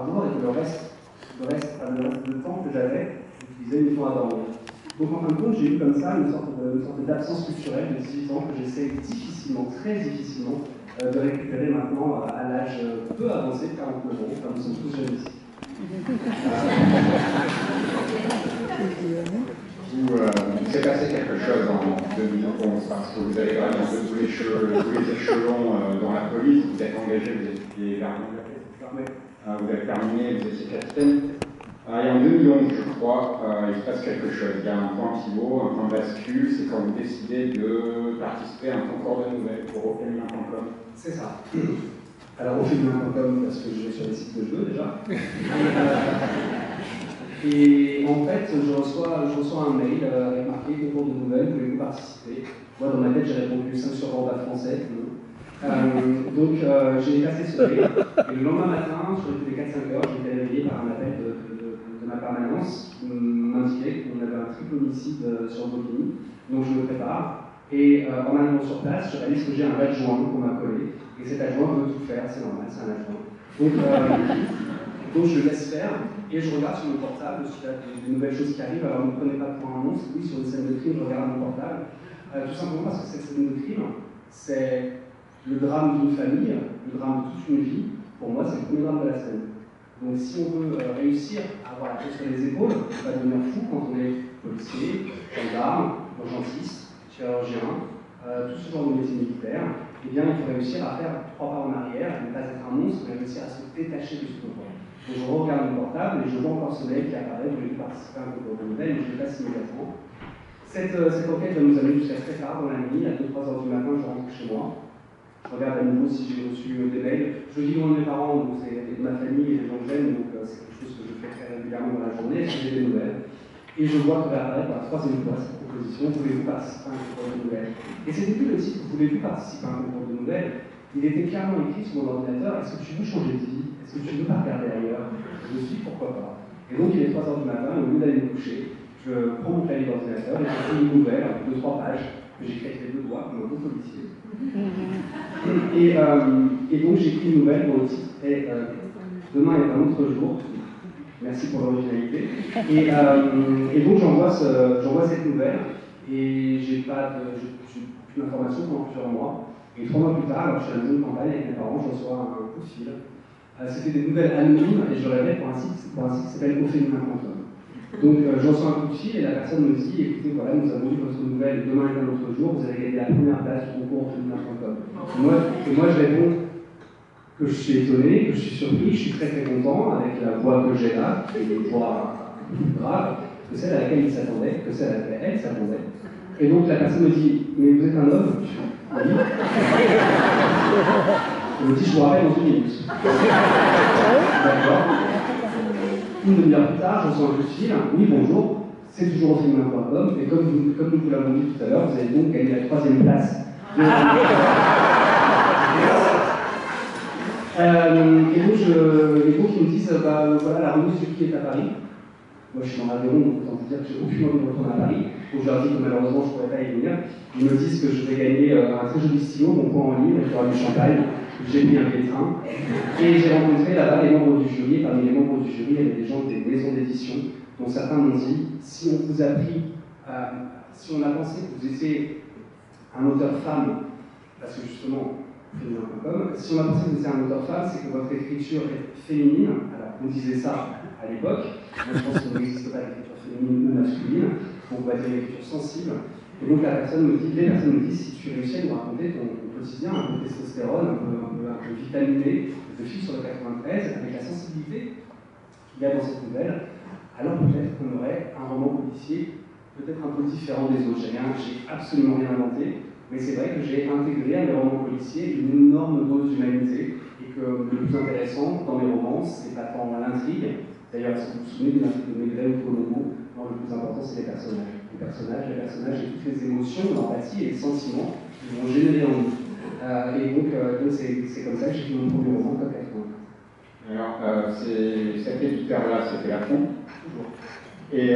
jour et que le temps que j'avais, j'utilisais uniquement à dormir. Donc en fin de compte, j'ai eu comme ça une sorte d'absence culturelle de 18 ans que j'essaie difficilement, très difficilement, de récupérer maintenant à l'âge peu avancé de 49 ans, car nous sommes tous jeunes ici. Il s'est passé quelque chose en 2011 parce que vous avez quand même un peu tous les échelons dans la police, vous êtes engagé, vous étiez l'armée, vous avez terminé, vous étiez capitaine. Et en 2011, je crois, il se passe quelque chose. Il y a un point pivot, un point de bascule, c'est quand vous décidez de participer à un concours de nouvelles pour auféminin.com. C'est ça. Alors auféminin.com parce que je vais sur les sites de jeux déjà. Et en fait, je reçois un mail avec marqué concours de nouvelles, voulez-vous participer? Moi, dans ma tête, j'ai répondu 5 sur Randa français. Donc, j'ai effacé ce mail. Et le lendemain matin, sur les 4-5 heures, j'ai été réveillé par un appel de ma permanence qui m'indiquait qu'on avait un triple homicide sur Bobigny. Donc, je me prépare. Et en arrivant sur place, je réalise que j'ai un adjoint qu'on m'a collé. Et cet adjoint veut tout faire, c'est normal, c'est un adjoint. Donc je laisse faire et je regarde sur mon portable s'il y a des nouvelles choses qui arrivent. Alors ne me prenez pas pour un monstre, oui, sur une scène de crime, je regarde mon portable. Tout simplement parce que cette scène de crime, c'est le drame d'une famille, le drame de toute une vie. Pour moi, c'est le premier drame de la semaine. Donc si on veut réussir à avoir la tête sur les épaules, on va devenir fou quand on est policier, gendarme, urgentiste, chirurgien, tout ce genre de métier militaire. Eh bien, il faut réussir à faire 3 pas en arrière, ne pas être un monstre, mais réussir à se détacher de ce pouvoir. Donc je regarde mon portable et je vois encore ce mail qui apparaît, je vais participer à un concours de nouvelles, mais je le passe immédiatement. Cette enquête va nous amener jusqu'à très tard dans la nuit, à 2-3 heures du matin, je rentre chez moi. Je regarde à nouveau si j'ai reçu des mails. Je vis loin de mes parents, donc c'est de ma famille et des gens que j'aime, donc c'est quelque chose que je fais très régulièrement dans la journée, est-ce que j'ai des nouvelles? Et je vois que va apparaître pour la 3e fois cette proposition, voulez-vous participer à un concours de nouvelles? Et c'était plus le titre, voulez-vous participer à un concours de nouvelles? Il était clairement écrit sur mon ordinateur, est-ce que tu veux changer de vie? Est-ce que tu veux pas regarder ailleurs? Je me suis dit, pourquoi pas? Et donc il est 3 heures du matin, au lieu d'aller me coucher, je prends mon clavier d'ordinateur et j'écris une nouvelle de 3 pages que j'écris avec les 2 doigts comme un bon policier. Et donc j'écris une nouvelle dont le titre est Demain est un autre jour. Merci pour l'originalité. Et donc j'envoie cette nouvelle et j'ai plus d'informations pendant plusieurs mois. Et 3 mois plus tard, alors je suis à la maison de campagne avec mes parents, je reçois un coup de fil. C'était des nouvelles anonymes et je répète pour un site qui s'appelle auféminin.com. Donc je reçois un coup de fil et la personne me dit écoutez, voilà, nous avons eu votre nouvelle, demain est un autre jour, vous avez gagné la première place du concours auféminin.com. Et moi je réponds que je suis étonné, que je suis surpris, je suis très très content avec la voix que j'ai là, qui est une voix grave, que celle à laquelle il s'attendait, que celle à laquelle elle s'attendait. Et donc la personne me dit mais vous êtes un homme? Oui. Elle me dit je vous rappelle dans 1 minute. D'accord. Une demi-heure plus tard, je reçois un coup de fil. Oui, bonjour, c'est toujours auféminin.com. Et comme nous vous l'avons dit tout à l'heure, vous avez donc gagné la 3e place. Et donc ils me disent voilà, la remise du prix est à Paris. Moi je suis dans l'Aveyron, donc autant vous dire que j'ai aucune envie de retourner à Paris. Donc je leur dis que malheureusement je ne pourrais pas y venir. Ils me disent que je vais gagner un très joli stylo, mon point en livre, et qu'il y aura du champagne. J'ai pris un billet de train. Et j'ai rencontré là-bas les membres du jury. Et parmi les membres du jury, il y avait des gens des maisons d'édition, dont certains m'ont dit si on vous a pris, si on a pensé que vous étiez un auteur femme, parce que justement, féminin.com, si on a pensé que vous étiez un auteur femme, c'est que votre écriture est féminine. Alors, on disait ça à l'époque. Moi, je pense qu'il n'existe pas d'écriture féminine ou masculine. Donc, on va dire l'écriture sensible. Et donc, les personnes me disent si tu réussis à nous raconter ton quotidien, un peu testostérone, un peu vitaminé, de fil sur le 93, avec la sensibilité qu'il y a dans cette nouvelle, alors peut-être qu'on aurait un roman policier peut-être un peu différent des autres. J'ai absolument rien inventé. Mais c'est vrai que j'ai intégré à mes romans policiers une énorme dose d'humanité et que le plus intéressant dans mes romans, c'est pas tant l'intrigue. D'ailleurs, si vous vous souvenez de l'intrigue de Maigret ou Colombo, non, le plus important, c'est les personnages. Les personnages et toutes les émotions, l'empathie et les sentiments qui vont générer en nous. Et donc c'est comme ça que j'ai fait mon premier roman, Coq à Foin. Alors, cet éditeur-là, c'était Lafon. Toujours. Et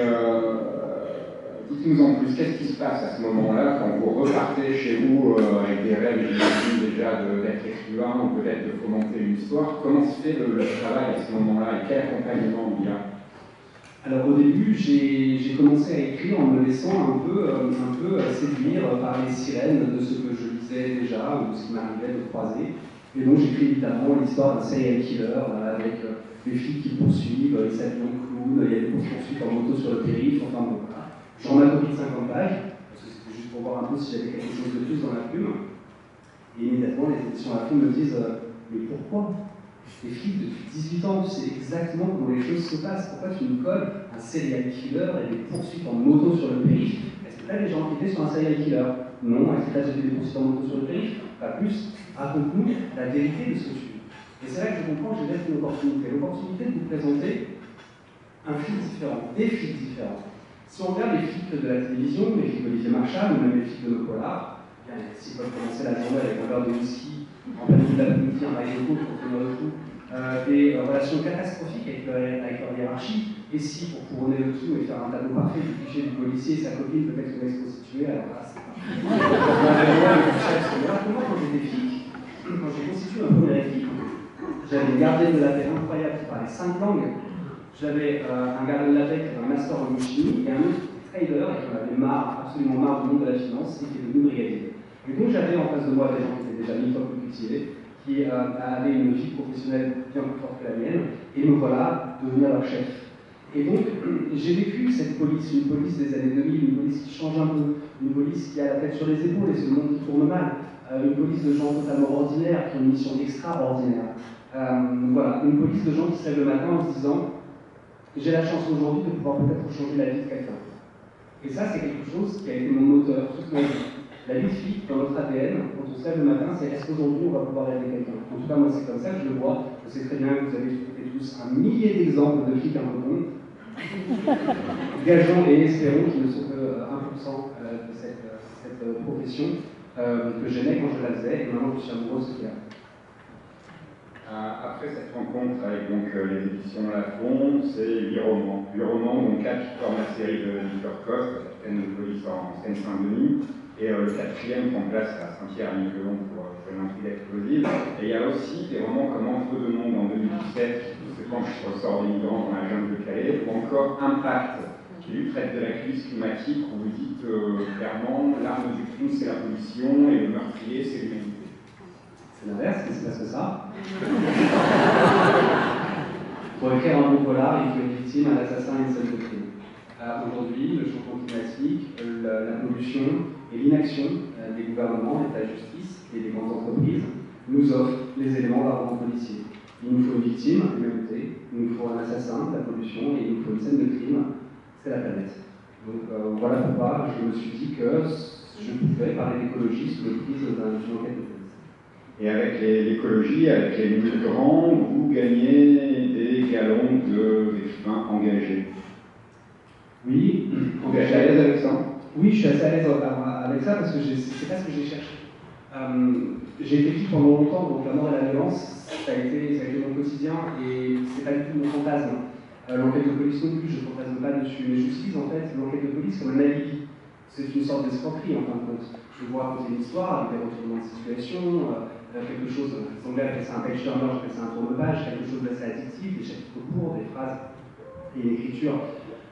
Dites-nous en plus, qu'est-ce qui se passe à ce moment-là quand vous repartez chez vous avec des rêves, j'imagine déjà d'être écrivain ou peut-être de fomenter une histoire? Comment se fait le travail à ce moment-là et quel accompagnement il y a? Alors au début, j'ai commencé à écrire en me laissant un peu séduire par les sirènes de ce que je lisais déjà ou de ce qui m'arrivait de croiser. Et donc j'écris évidemment l'histoire d'un serial killer avec des filles qui le poursuivent, il s'habille en clown, il y a des poursuites en moto sur le périph', enfin bon voilà. J'en ai copié de 50 pages, parce que c'était juste pour voir un peu si j'avais quelque chose de plus dans la plume. Et immédiatement les éditions à la plume me disent mais pourquoi? Les filles, depuis 18 ans, tu sais exactement comment les choses se passent. Pourquoi tu nous colles un serial killer et des poursuites en moto sur le périph'? Est-ce que tu as des gens qui étaient sur un serial killer? Non. Est-ce que tu as déjà des poursuites en moto sur le périph'? Pas plus. Raconte-nous la vérité de ce que tu vis. Et c'est là que je comprends que j'ai laissé une opportunité. L'opportunité de vous présenter un flic différent, des flics différents. Si on regarde les flics de la télévision, les flics d'Olivier Marchal ou même les flics de nos polars, s'ils peuvent commencer la journée avec un verre de whisky, en plein milieu de l'après-midi, un maillot de coupe pour tenir le coup, des relations catastrophiques avec leur hiérarchie, et si, pour couronner le tout et faire un tableau parfait du cliché du policier et sa copine peut-être se laisse prostituer, alors là, c'est pas... Moi, quand j'étais flic, quand j'ai constitué ma première équipe, j'avais une gardienne de la paix incroyable qui parlait 5 langues, j'avais un gardien de la paix qui avait un master en biochimie, et un autre trader, et qui en avait absolument marre du monde de la finance, et qui est devenu brigadier. Et donc j'avais en face de moi des gens qui étaient déjà 1000 fois plus cultivés, qui avaient une vie professionnelle bien plus forte que la mienne, et me voilà devenir leur chef. Et donc j'ai vécu cette police, une police des années 2000, une police qui change un peu, une police qui a la tête sur les épaules et c'est le monde qui tourne mal, une police de gens totalement ordinaires qui ont une mission extraordinaire. Voilà, une police de gens qui se lèvent le matin en se disant j'ai la chance aujourd'hui de pouvoir peut-être changer la vie de quelqu'un. Et ça, c'est quelque chose qui a été mon moteur toute ma vie. La vie de flic, dans notre ADN, quand on se lève le matin, c'est est-ce qu'aujourd'hui on va pouvoir aider quelqu'un? En tout cas, moi, c'est comme ça que je le vois. Je sais très bien que vous avez tous un millier d'exemples de flics un peu bons. Gageons et espérons qu'ils ne sont que 1% de cette profession que j'aimais quand je la faisais, et maintenant je suis amoureux de ce qu'il y a. Après cette rencontre avec donc, les éditions Lafon, c'est 8 romans. 8 romans, dont 4 qui forment la série de Victor Coste, capitaine de police en Seine-Saint-Denis, et le 4e prend place à Saint-Pierre-et-Miquelon pour une intrigue explosive. Et il y a aussi des romans comme Entre deux mondes en 2017, qui se penche sur le sort des migrants dans la jungle de Calais, ou encore Impact, qui lui traite de la crise climatique, où vous dites clairement l'arme du crime c'est la pollution et le meurtrier c'est l'humanité. C'est l'inverse, qu'est-ce qui se passe que ça? Pour écrire un bon polar, il faut une victime, un assassin et une scène de crime. Aujourd'hui, le changement climatique, la pollution et l'inaction des gouvernements, de la justice et des grandes entreprises nous offrent les éléments d'un roman policier. Il nous faut une victime, l'humanité, il nous faut un assassin, la pollution, et il nous faut une scène de crime, c'est la planète. Donc voilà pourquoi je me suis dit que je pouvais parler d'écologie sous le prisme d'une enquête de police. Et avec l'écologie, avec les migrants, vous gagnez des galons d'écrivains engagés. Oui, engagés à l'aise avec ça? Oui, je suis assez à l'aise avec ça parce que c'est pas ce que j'ai cherché. J'ai été flic pendant longtemps, donc la mort et la violence, ça a été mon quotidien et c'est pas du tout mon fantasme. L'enquête de police non plus, je ne fantasme pas dessus, mais j'utilise en fait l'enquête de police comme un alibi. C'est une sorte d'escroquerie en fin de compte. Je vous raconter une histoire avec des retournements de situation, quelque chose, les Anglais appellent ça un page turner, j'appelle ça un tourne-page, quelque chose d'assez addictif, des chapitres courts, des phrases et une écriture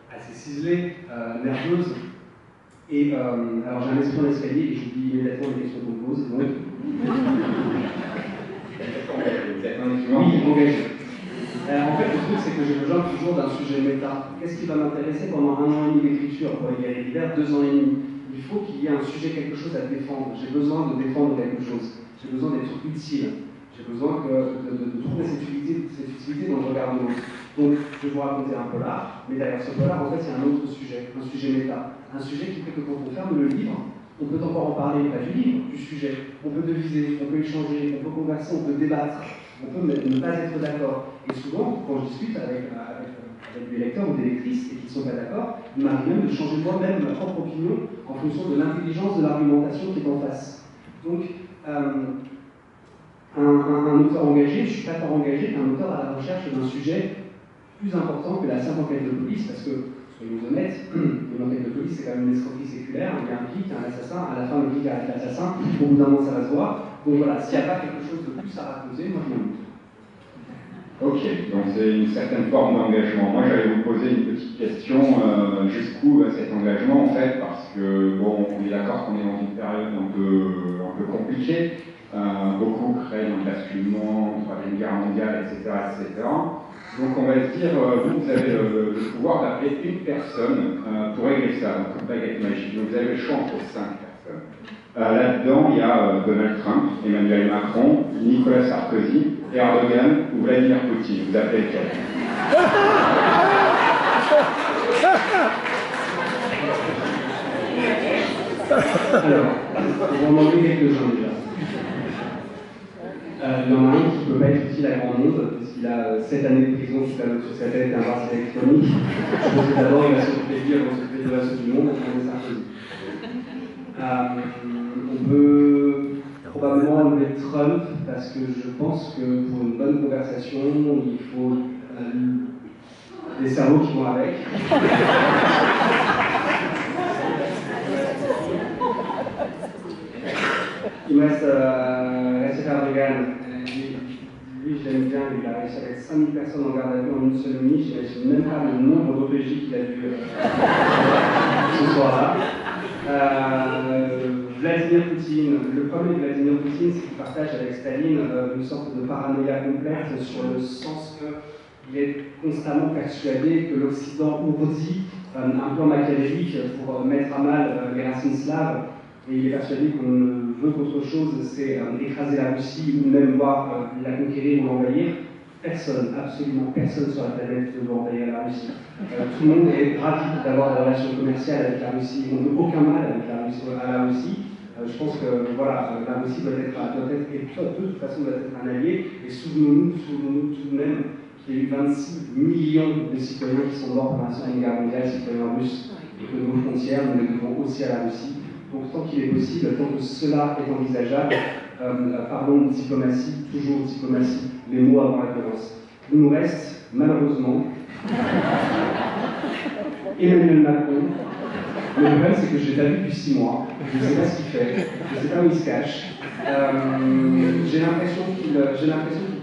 assez ciselée, nerveuse. Et alors j'ai un esprit en escalier et j'oublie immédiatement les questions qu'on me pose. Donc... Oui, engagé. En fait, le truc, c'est que j'ai besoin toujours d'un sujet méta. Qu'est-ce qui va m'intéresser pendant 1 an et demi d'écriture pour les guerriers d'hiver, 2 ans et demi? Il faut qu'il y ait un sujet, quelque chose à défendre. J'ai besoin de défendre quelque chose. J'ai besoin d'être utile. J'ai besoin de trouver cette utilité dans le regard de l'autre. Donc, je vais vous raconter un polar, mais derrière ce polar, en fait, il y a un autre sujet, un sujet méta. Un sujet qui fait que quand on ferme le livre, on peut encore en parler, pas du livre, du sujet. On peut deviser, on peut échanger, on peut converser, on peut débattre, on peut ne pas être d'accord. Et souvent, quand je discute avec des lecteurs ou des lectrices et qui ne sont pas d'accord, il m'arrive même de changer moi-même ma propre opinion en fonction de l'intelligence de l'argumentation qui est en face. Donc, un auteur engagé, je ne suis pas tant engagé qu'un auteur à la recherche d'un sujet plus important que la simple enquête de police, parce que soyons honnêtes, une enquête de police, c'est quand même une escroquerie séculaire, il y a un flic, il y a un assassin, à la fin le flic arrête l'assassin, au bout d'un moment ça va se voir. Donc voilà, s'il n'y a pas quelque chose de plus à raconter, moi je m'en doute. Ok, donc c'est une certaine forme d'engagement. Moi j'allais vous poser une petite question, jusqu'où va cet engagement en fait, parce que bon, on est d'accord qu'on est dans une période un peu compliquée, beaucoup craignent un basculement, une troisième guerre mondiale, etc., etc. Donc on va se dire, vous avez le pouvoir d'appeler une personne pour régler ça, donc une baguette magique. Donc vous avez le choix entre 5 personnes. Là-dedans, il y a Donald Trump, Emmanuel Macron, Nicolas Sarkozy, Erdogan ou Vladimir Poutine. Vous appelez lequel? Alors, on va en enlever quelques-uns déjà. Il y en a un qui ne peut pas être utile à grand monde, puisqu'il a 7 années de prison sur sa tête et un bracelet électronique. Je pense que d'abord, il va s'occuper de lui avant de s'occuper du reste du monde, et Sarkozy. On peut probablement enlever Trump, parce que je pense que pour une bonne conversation, il faut des cerveaux qui vont avec. Il me reste Erdogan. Lui, je l'aime bien, il a réussi avec 5000 personnes en garde à vue en une seule nuit. J'imagine même pas le nombre d'OPJ qu'il a dû ce soir-là. Vladimir Poutine. Le problème de Vladimir Poutine, c'est qu'il partage avec Staline une sorte de paranoïa complète sur le sens qu'il est constamment persuadé que l'Occident ourdit un plan machiavélique pour mettre à mal les racines slaves. Et il est persuadé qu'on ne veut qu'autre chose, c'est écraser la Russie ou même voir la conquérir ou l'envahir. Personne, absolument personne sur la planète ne veut envahir la Russie. Tout le monde est ravi d'avoir des relations commerciales avec la Russie. On ne veut aucun mal avec la Russie. Je pense que voilà, la Russie doit être et de toute façon doit être un allié. Et souvenons-nous tout de même qu'il y a eu 26 millions de citoyens qui sont morts pendant la Seconde Guerre mondiale, citoyens russes, et que nos frontières, nous les devons aussi à la Russie. Donc tant qu'il est possible, tant que cela est envisageable, parlons de diplomatie, toujours diplomatie, les mots avant la violence. Il nous reste, malheureusement, Emmanuel Macron. Le problème, c'est que je l'ai pas vu depuis 6 mois, je ne sais pas ce qu'il fait, je ne sais pas où il se cache. J'ai l'impression qu'il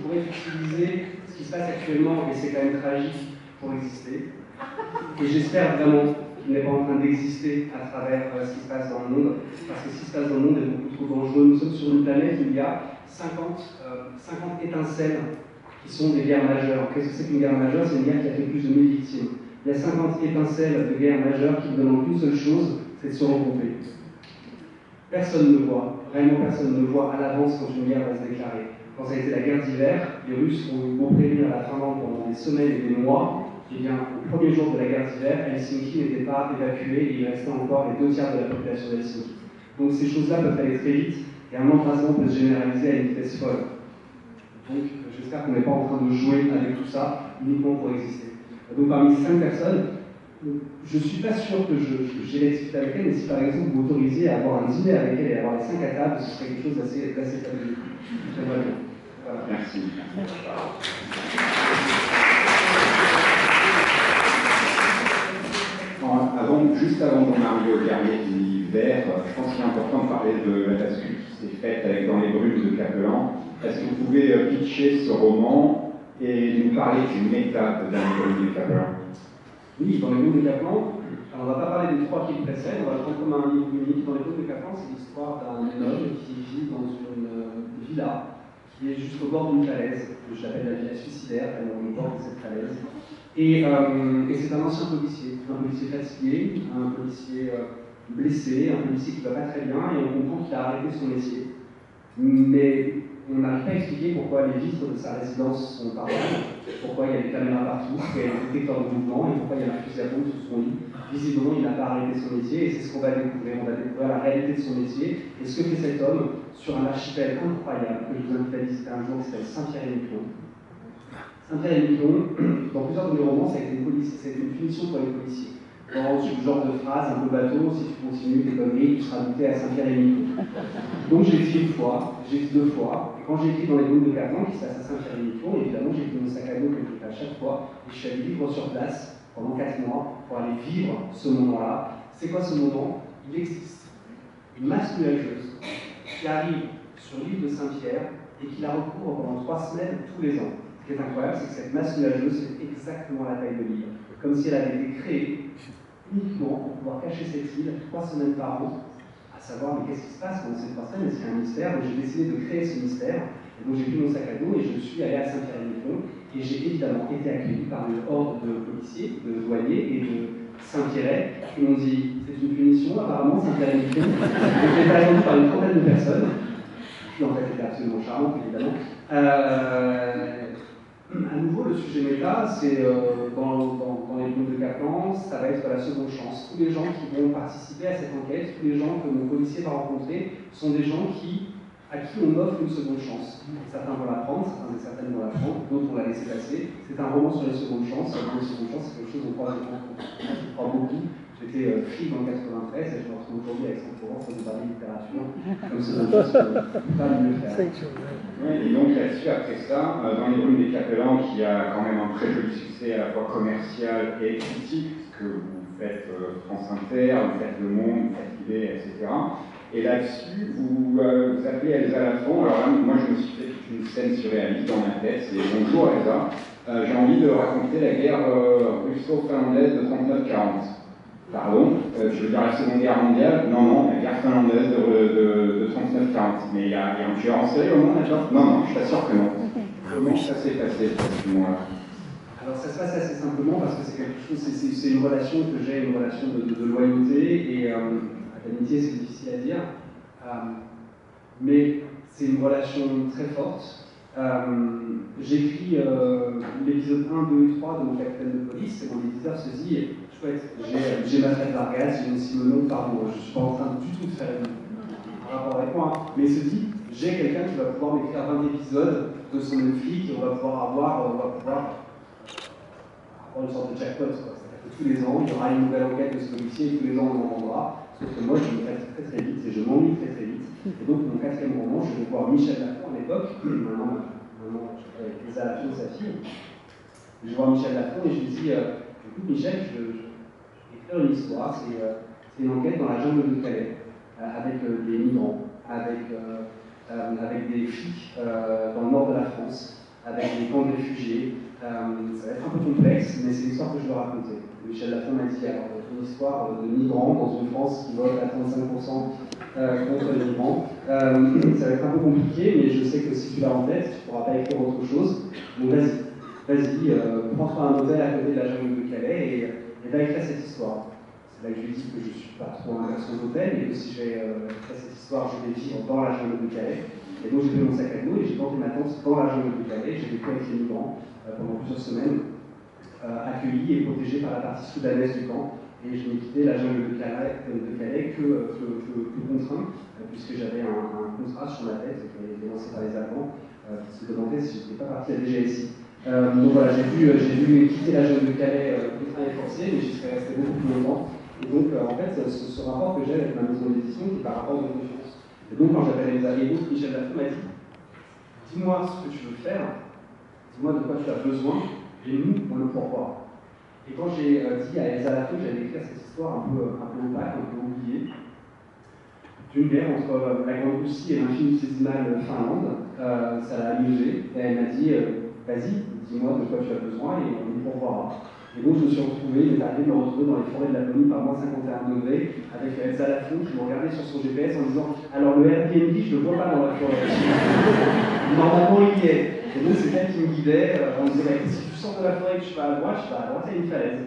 pourrait utiliser ce qui se passe actuellement, et c'est quand même tragique, pour exister. Et j'espère vraiment qu'il n'est pas en train d'exister à travers ce qui se passe dans le monde, parce que ce qui se passe dans le monde est beaucoup trop dangereux. Nous sommes sur une planète où il y a 50 étincelles qui sont des guerres majeures. Qu'est-ce que c'est qu'une guerre majeure? C'est une guerre qui a fait plus de 1000 victimes. Il y a 50 étincelles de guerre majeure qui ne demandent qu'une seule chose, c'est de se regrouper. Personne ne voit, vraiment personne ne voit à l'avance quand une guerre va se déclarer. Quand ça a été la guerre d'hiver, les Russes ont prévenu à la Finlande pendant des semaines et des mois. Eh bien, au premier jour de la guerre d'hiver, Helsinki n'était pas évacué et il restait encore les 2 tiers de la population d'Helsinki. Donc ces choses-là peuvent aller très vite et un embrasement peut se généraliser à une vitesse folle. Donc j'espère qu'on n'est pas en train de jouer avec tout ça uniquement pour exister. Donc parmi ces 5 personnes, je ne suis pas sûr que j'ai discuté avec elle, mais si par exemple vous m'autorisiez à avoir un dîner avec elle et à avoir les 5 à table, ce serait quelque chose d'assez fabuleux. J'aimerais bien. Voilà. Merci. Juste avant qu'on arrive au dernier d'hiver, je pense qu'il est important de parler de la bascule qui s'est faite avec Dans les brumes de Capellan. Est-ce que vous pouvez pitcher ce roman et nous parler du méta de Dans les brumes de Capellan? Oui, Dans les brumes de Capellan, on ne va pas parler des 3 qui le précèdent, on va le prendre comme un livre unique. Dans les brumes de Capellan, c'est l'histoire d'un homme qui vit dans une villa qui est juste au bord d'une falaise, que j'appelle la villa suicidaire, elle est au bord de cette falaise. Et c'est un ancien policier fatigué, un policier blessé, un policier qui ne va pas très bien, et on comprend qu'il a arrêté son métier. Mais on n'arrive pas à expliquer pourquoi les vitres de sa résidence sont par là, pourquoi il y a des caméras partout, pourquoi il y a des détecteurs de mouvement, et pourquoi il y a un fusil à pompe sous son lit. Visiblement, il n'a pas arrêté son métier, et c'est ce qu'on va découvrir. On va découvrir la réalité de son métier, et ce que fait cet homme sur un archipel incroyable, que je vous invite à visiter un jour, qui s'appelle Saint-Pierre-et-Miquelon. Saint-Pierre-et-Miquelon, dans plusieurs de mes romans, ça a été une punition pour les policiers. Dans ce genre de phrase un peu bateau, si tu continues tes conneries, tu seras muté à Saint-Pierre-et-Miquelon. Donc j'ai écrit une fois, j'ai écrit 2 fois, et quand j'ai écrit Dans les brumes de Capellan, qui se passe à Saint-Pierre-et-Miquelon, évidemment j'ai pris mon sac à dos que je fais à chaque fois, et je suis allé vivre sur place, pendant 4 mois pour aller vivre ce moment-là. C'est quoi ce moment? Il existe une masse nuageuse qui arrive sur l'île de Saint-Pierre et qui la recouvre pendant 3 semaines tous les ans. Ce qui est incroyable, c'est que cette masse nuageuse fait exactement la taille de l'île, comme si elle avait été créée uniquement pour pouvoir cacher cette île 3 semaines par an, à savoir mais qu'est-ce qui se passe pendant ces 3 semaines, est-ce qu'il y a un mystère? Donc j'ai décidé de créer ce mystère, et donc j'ai pris mon sac à dos et je suis allé à Saint-Pierre-et-Miquelon, et j'ai évidemment été accueilli par une horde de policiers, de douaniers et de Saint-Pierre, qui m'ont dit c'est une punition, apparemment Saint-Pierre-et-Miquelon. J'ai été attendu par une trentaine de personnes, qui en fait étaient absolument charmantes évidemment. À nouveau, le sujet méta, c'est dans les groupes de Kaplan, ça va être la seconde chance. Tous les gens qui vont participer à cette enquête, tous les gens que mon policier va rencontrer, sont des gens à qui on offre une seconde chance. Certains vont la prendre, certains et certaines vont la prendre, d'autres vont la laisser passer. C'est un roman sur les secondes chances. Les secondes chances, c'est quelque chose qu'on croit beaucoup. J'étais fric en 93 et je me retrouve aujourd'hui avec Aix-en-Provence pour parler de littérature. Comme seconde chance, je ne peux pas mieux faire. Oui, et donc là-dessus, après ça, dans les brumes des Capellans, qui a quand même un très joli succès à la fois commercial et critique, parce que vous faites France Inter, vous faites Le Monde, vous faites Libé, etc. Et là-dessus, vous appelez Elsa Lafont. Alors là, moi, je me suis fait toute une scène surréaliste dans ma tête. C'est bonjour Elsa, j'ai envie de raconter la guerre russo-finlandaise de 39-40. Pardon, je veux dire la Seconde Guerre mondiale? Non, la guerre finlandaise de 39-40. Mais il y a un tueur en série au monde là-dedans? Non, je t'assure que non. Comment ça s'est passé, ce moment-là? Alors ça se passe assez simplement parce que c'est quelque chose, c'est une relation que j'ai, une relation de loyauté et d'amitié, c'est difficile à dire, mais c'est une relation très forte. J'écris l'épisode 1, 2 et 3 de mon Capitaine de police et mon éditeur se dit chouette, j'ai ma Fred Vargas, j'ai une Simoneau, pardon, je ne suis pas en train du tout de faire un rapport avec moi, mais il se dit j'ai quelqu'un qui va pouvoir m'écrire 20 épisodes de son même flic et on va pouvoir avoir une sorte de jackpot. C'est-à-dire que tous les ans, il y aura une nouvelle enquête de ce policier et tous les ans on en vendra. Sauf que moi, je me fais très vite et je m'ennuie très vite. Et donc, mon 4e roman, je vais voir Michel Lafont à l'époque, maintenant je suis avec Elsa Lafont, sa fille. Je vais voir Michel Lafont et je lui dis écoute, Michel, je vais écrire une histoire. C'est une enquête dans la jungle de Calais, avec des migrants, avec des flics dans le nord de la France, avec des camps de réfugiés. Ça va être un peu complexe, mais c'est l'histoire que je veux raconter. Michel Lafont m'a dit alors, une histoire de migrants dans une France qui vote à 35% contre les migrants. Ça va être un peu compliqué, mais je sais que si tu l'as en tête, tu ne pourras pas écrire autre chose. Donc vas-y, prends-toi un hôtel à côté de la jungle de Calais et va écrire cette histoire. C'est là que je lui dis que je ne suis pas trop un garçon d'hôtel et que si je vais écrire cette histoire, je vais vivre dans la jungle de Calais. Et donc j'ai pris mon sac à dos et j'ai planté ma tente dans la jungle de Calais. J'ai vécu avec les migrants pendant plusieurs semaines, accueillis et protégés par la partie soudanaise du camp. Et je n'ai quitté la jungle de Calais que contraint, puisque j'avais un contrat sur ma tête qui avait été lancé par les Allemands, qui se demandaient si je n'étais pas parti à DGSI. Donc voilà, j'ai dû quitter la jungle de Calais contraint et forcé, mais j'y serais resté beaucoup plus longtemps. Et donc en fait, ce rapport que j'ai avec ma maison d'édition, qui est un rapport de confiance. Et donc quand j'appelle Elsa, et donc Michel Lafont m'a dit dis-moi ce que tu veux faire, dis-moi de quoi tu as besoin, et nous, on le pourvoit. Et quand j'ai dit à Elsa Lafont que j'allais écrire cette histoire un peu opaque, un peu oubliée, d'une guerre entre la Grande Russie et l'infinitesimal Finlande, ça l'a amusée, et elle m'a dit vas-y, dis-moi de quoi tu as besoin, et on y pourvoira. Et donc je me suis retrouvé, il m'est arrivé de me retrouver dans les forêts de Laponie par moins 51 degrés, avec Elsa Lafont qui me regardait sur son GPS en disant alors le Airbnb, je ne le vois pas dans la forêt. Normalement il y est. Et donc c'est elle qui me guidait, en me disant si tu sors de la forêt et que je vais à droite, il y a une falaise.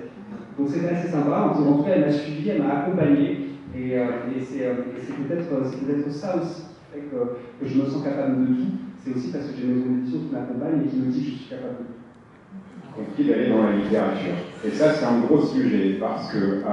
Donc c'était assez sympa, en tout cas elle m'a suivi, elle m'a accompagné, et c'est peut-être ça aussi qui fait que je me sens capable de tout. C'est aussi parce que j'ai une maison d'édition qui m'accompagne et qui me dit que je suis capable de tout. Compris d'aller dans la littérature. Et ça, c'est un gros sujet, parce que